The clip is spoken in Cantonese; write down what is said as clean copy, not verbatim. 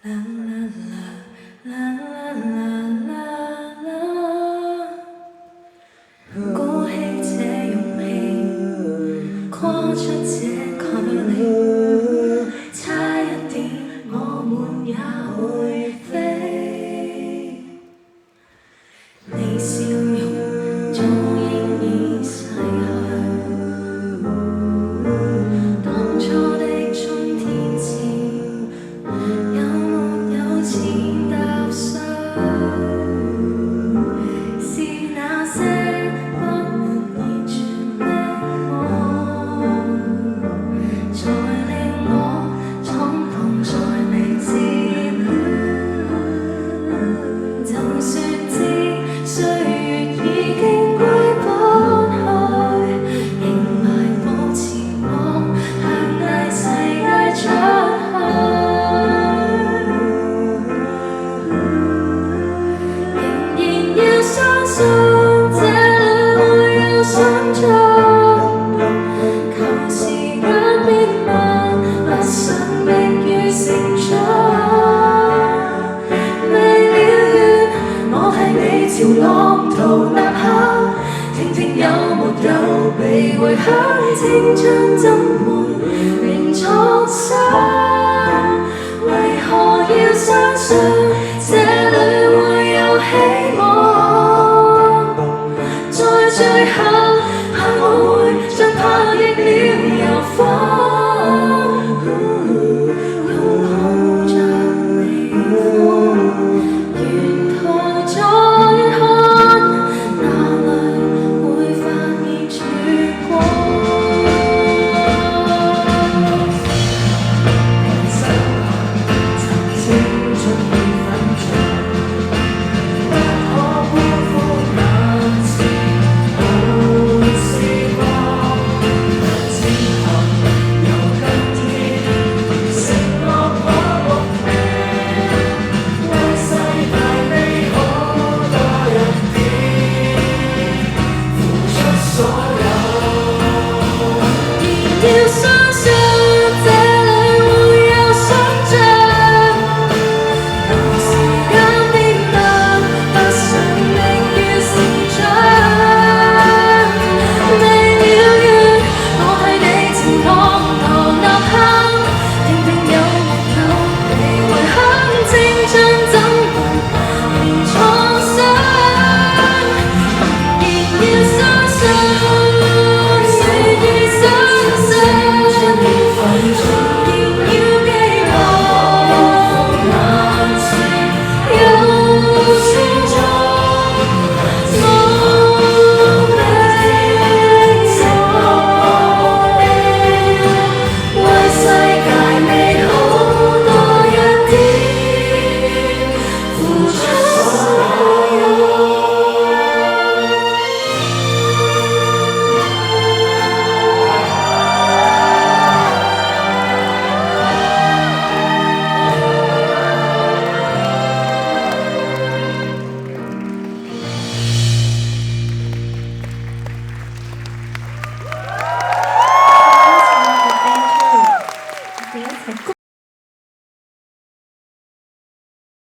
鼓起這勇氣，跨出這距離，差一點我們也會飛。你笑容早已逝去，當初的衝天箭有沒有錢踏碎？是那些不能言傳的夢，才令我闖蕩在未知戀。就算知歲月已經歸不去，仍邁步前往，向大世界出去。仍然要相信這路要相隨，求時間變慢，不想迫於成長。未了緣，我係你條浪途吶喊，聽聽有沒有被回響，青春怎會令創傷？